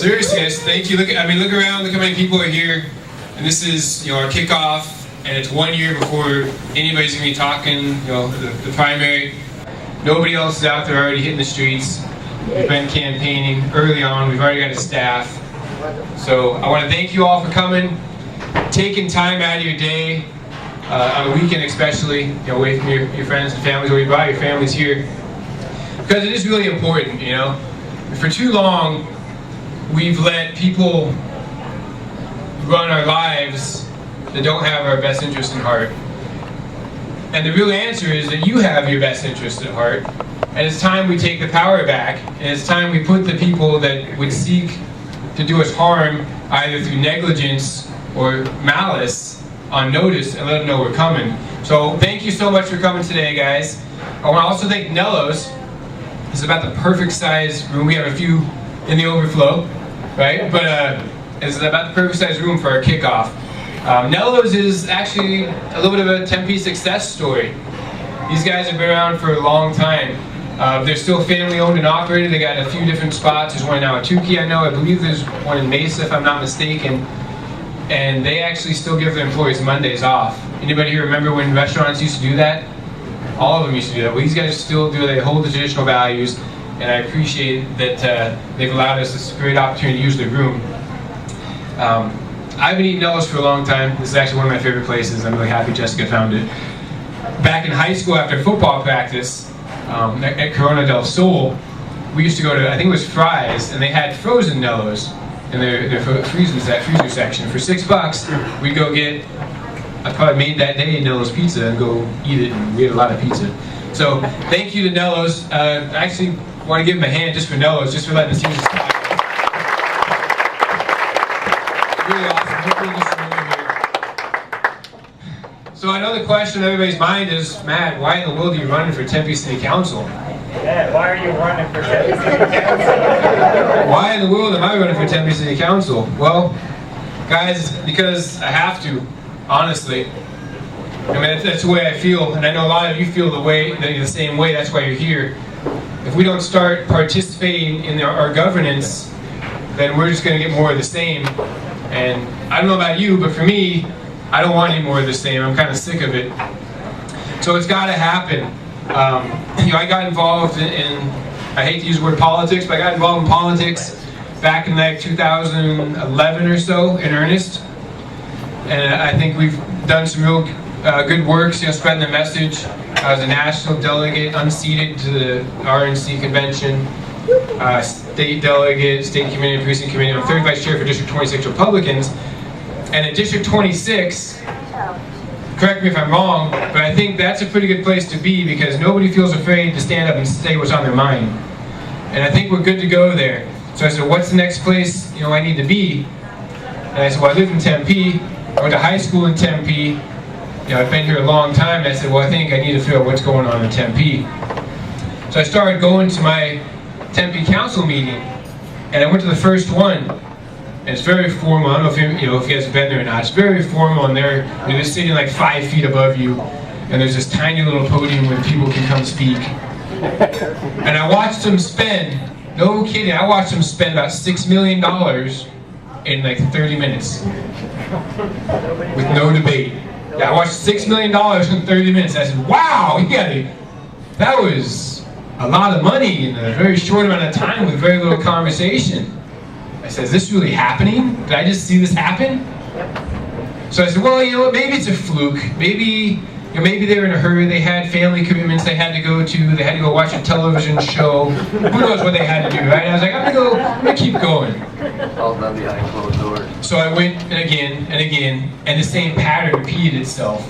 seriously, guys, thank you. Look around. Look how many people are here. And this is, our kickoff, and it's 1 year before anybody's gonna be talking. The primary. Nobody else is out there already hitting the streets. We've been campaigning early on. We've already got a staff. So I want to thank you all for coming, taking time out of your day, on a weekend especially, away from your friends and families, or you brought your families here, because it is really important. For too long, we've let people run our lives that don't have our best interest in heart. And the real answer is that you have your best interest at heart. And it's time we take the power back, and it's time we put the people that would seek to do us harm, either through negligence or malice, on notice and let them know we're coming. So thank you so much for coming today, guys. I want to also thank Nello's. This is about the perfect size room. We have a few in the overflow, right? But it's about the perfect size room for our kickoff. Nello's is actually a little bit of a Tempe success story. These guys have been around for a long time. They're still family owned and operated. They got a few different spots. There's one now at Tukey, I know. I believe there's one in Mesa, if I'm not mistaken. And they actually still give their employees Mondays off. Anybody here remember when restaurants used to do that? All of them used to do that. Well, these guys still do. They hold the traditional values, and I appreciate that they've allowed us this great opportunity to use their room. I've been eating Nello's for a long time. This is actually one of my favorite places. I'm really happy Jessica found it. Back in high school after football practice, at Corona del Sol, we used to go to, I think it was Fry's, and they had frozen Nello's in their freezer section. For $6, we'd go get, I probably made that day Nello's pizza and go eat it, and we had a lot of pizza. So thank you to Nello's. I actually want to give them a hand just for Nello's, just for letting us use this spot. Really awesome. Hopefully you can see me here. So I know the question on everybody's mind is, Matt, why in the world are you running for Tempe City Council? Yeah, why are you running for Tempe City Council? Why in the world am I running for Tempe City Council? Well, guys, because I have to, honestly. I mean, that's the way I feel, and I know a lot of you feel the same way. That's why you're here. If we don't start participating in our governance, then we're just going to get more of the same. And I don't know about you, but for me, I don't want any more of the same. I'm kind of sick of it. So it's got to happen. I got involved in, I hate to use the word politics, but I got involved in politics back in like 2011 or so, in earnest. And I think we've done some real good work, spreading the message. I was a national delegate, unseated to the RNC convention. State delegate, state committee and precinct committee. I'm third vice chair for District 26 Republicans. And at District 26, correct me if I'm wrong, but I think that's a pretty good place to be, because nobody feels afraid to stand up and say what's on their mind. And I think we're good to go there. So I said, what's the next place I need to be? And I said, well, I live in Tempe. I went to high school in Tempe. I've been here a long time. And I said, well, I think I need to figure out what's going on in Tempe. So I started going to my Tempe Council meeting, and I went to the first one, and it's very formal. I don't know if if you guys have been there or not. It's very formal, and they're just sitting like 5 feet above you, and there's this tiny little podium where people can come speak. And I watched them spend, no kidding, I watched them spend about $6 million in like 30 minutes with no debate. Yeah, I watched $6 million in 30 minutes. I said, wow, that was a lot of money in a very short amount of time with very little conversation. I said, is this really happening? Did I just see this happen? So I said, well, what, maybe it's a fluke. Maybe they were in a hurry. They had family commitments they had to go to. They had to go watch a television show. Who knows what they had to do, right? And I was like, I'm gonna keep going. All done behind closed doors. So I went and again, and the same pattern repeated itself.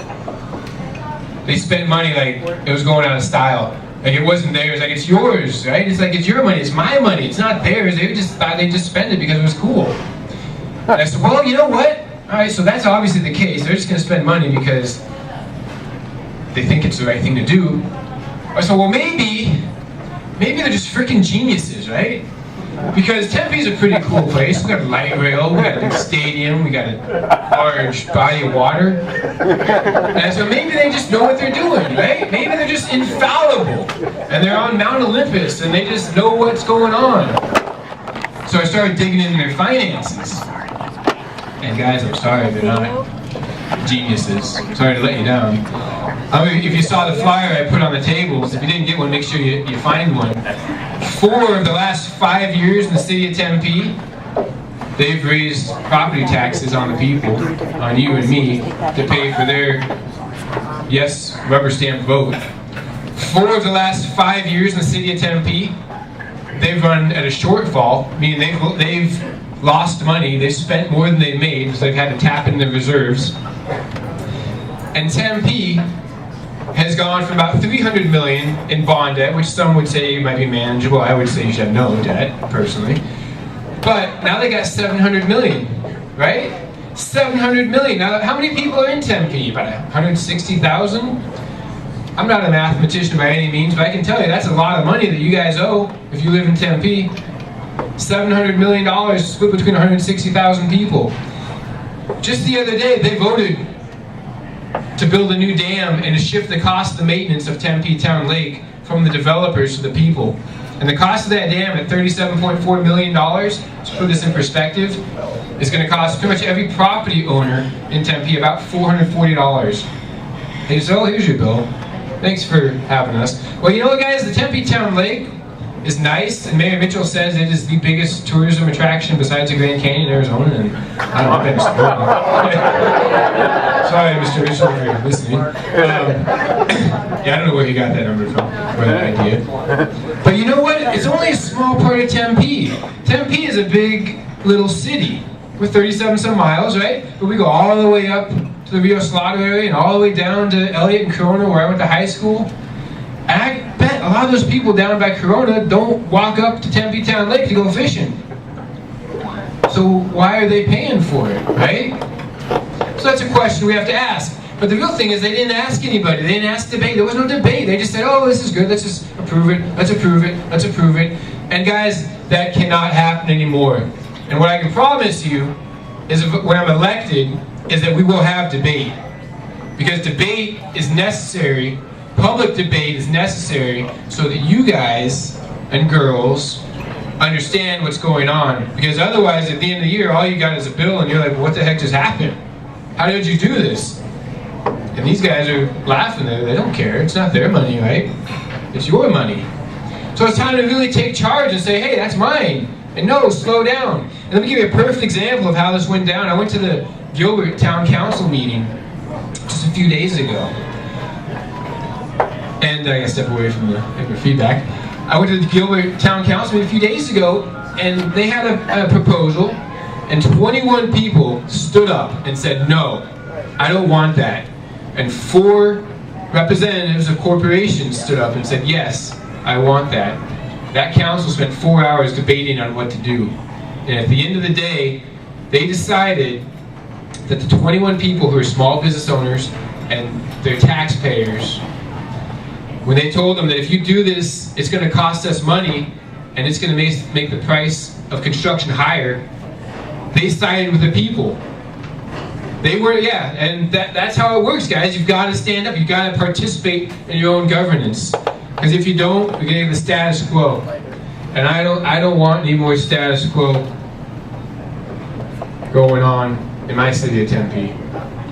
They spent money like it was going out of style. Like it wasn't theirs, like it's yours, right? It's like it's your money, it's my money, it's not theirs. They just thought they'd just spend it because it was cool. And I said, well, you know what? Alright, so that's obviously the case. They're just gonna spend money because they think it's the right thing to do. I said, well, maybe they're just freaking geniuses, right? Because Tempe's a pretty cool place. We got a light rail, we got a big stadium, we got a large body of water. And so maybe they just know what they're doing, right? Maybe they're just infallible. And they're on Mount Olympus and they just know what's going on. So I started digging into their finances. And guys, I'm sorry, they're not geniuses. Sorry to let you down. I mean, if you saw the flyer I put on the tables, if you didn't get one, make sure you find one. 4 of the last 5 years in the city of Tempe, they've raised property taxes on the people, on you and me, to pay for their, yes, rubber stamp vote. 4 of the last 5 years in the city of Tempe, they've run at a shortfall, meaning they've lost money, they've spent more than they've made, so they've had to tap into reserves. And Tempe has gone from about $300 million in bond debt, which some would say might be manageable. I would say you should have no debt, personally. But now they got $700 million, right? $700 million. Now, how many people are in Tempe? About 160,000? I'm not a mathematician by any means, but I can tell you that's a lot of money that you guys owe if you live in Tempe. $700 million split between 160,000 people. Just the other day, they voted to build a new dam and to shift the cost of the maintenance of Tempe Town Lake from the developers to the people. And the cost of that dam at $37.4 million, to put this in perspective, is going to cost pretty much every property owner in Tempe about $440. They say, oh, here's your bill. Thanks for having us. Well, you know what, guys? The Tempe Town Lake is nice, and Mayor Mitchell says it is the biggest tourism attraction besides the Grand Canyon in Arizona, and I don't know if that's sorry, Mr. Mitchell, if you're listening. Yeah, I don't know where he got that number from, or that idea. But you know what? It's only a small part of Tempe. Tempe is a big little city. We're 37 some miles, right? But we go all the way up to the Rio Salado area and all the way down to Elliott and Corona, where I went to high school. And I bet a lot of those people down by Corona don't walk up to Tempe Town Lake to go fishing. So why are they paying for it, right? So that's a question we have to ask. But the real thing is they didn't ask anybody. They didn't ask debate. There was no debate. They just said, oh, this is good. Let's just approve it. Let's approve it. Let's approve it. And guys, that cannot happen anymore. And what I can promise you is when I'm elected is that we will have debate. Because debate is necessary. Public debate is necessary so that you guys and girls understand what's going on. Because otherwise, at the end of the year, all you got is a bill and you're like, well, what the heck just happened? How did you do this? And these guys are laughing. They don't care. It's not their money, right? It's your money. So it's time to really take charge and say, hey, that's mine. And no, slow down. And let me give you a perfect example of how this went down. I went to the Gilbert Town Council meeting just a few days ago. And I gotta step away from the feedback. I went to the Gilbert Town Council meeting a few days ago, and they had a proposal, and 21 people stood up and said, no, I don't want that. And 4 representatives of corporations stood up and said, yes, I want that. That council spent 4 hours debating on what to do. And at the end of the day, they decided that the 21 people who are small business owners and they're taxpayers, when they told them that if you do this, it's going to cost us money and it's going to make the price of construction higher, they sided with the people. They were, yeah, and that's how it works, guys. You've got to stand up. You've got to participate in your own governance. Because if you don't, we're going to have the status quo. And I don't want any more status quo going on in my city of Tempe.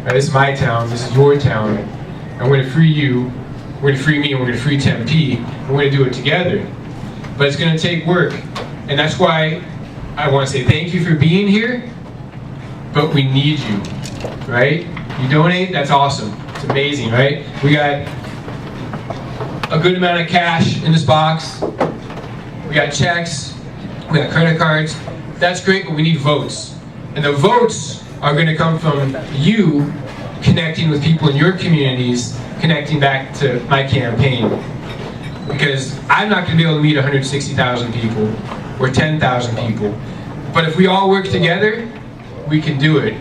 This is my town. This is your town. I'm going to free you. We're going to free me, and we're going to free Tempe. We're going to do it together. But it's going to take work. And that's why I want to say thank you for being here, but we need you, right? You donate, that's awesome. It's amazing, right? We got a good amount of cash in this box. We got checks. We got credit cards. That's great, but we need votes. And the votes are going to come from you connecting with people in your communities, connecting back to my campaign. Because I'm not going to be able to meet 160,000 people or 10,000 people. But if we all work together, we can do it.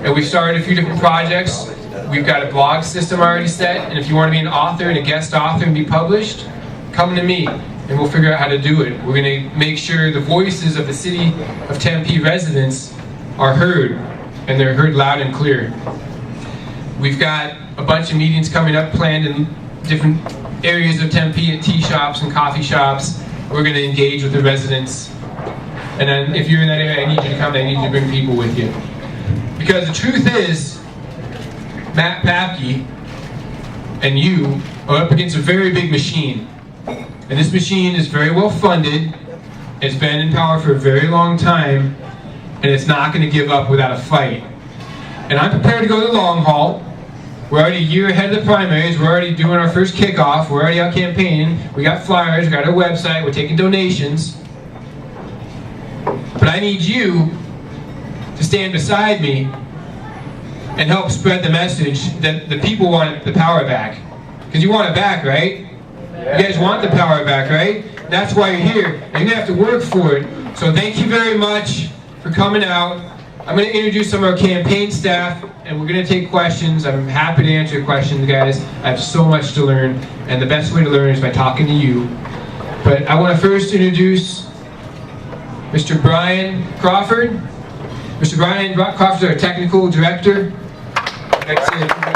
And we've started a few different projects. We've got a blog system already set. And if you want to be an author and a guest author and be published, come to me and we'll figure out how to do it. We're going to make sure the voices of the city of Tempe residents are heard, and they're heard loud and clear. We've got a bunch of meetings coming up planned in different areas of Tempe at tea shops and coffee shops. We're going to engage with the residents And then if you're in that area, I need you to come, I need you to bring people with you. Because the truth is, Matt Papke and you are up against a very big machine. And this machine is very well funded, it's been in power for a very long time, and it's not going to give up without a fight. And I'm prepared to go the long haul. We're already a year ahead of the primaries, we're already doing our first kickoff, we're already out campaigning, we got flyers, we got our website, we're taking donations. But I need you to stand beside me and help spread the message that the people want the power back. Because you want it back, right? You guys want the power back, right? That's why you're here. And you're going to have to work for it. So thank you very much for coming out. I'm going to introduce some of our campaign staff, and we're going to take questions. I'm happy to answer your questions, guys. I have so much to learn, and the best way to learn is by talking to you. But I want to first introduce Mr. Brian Crawford. Mr. Brian Crawford is our technical director. That's it.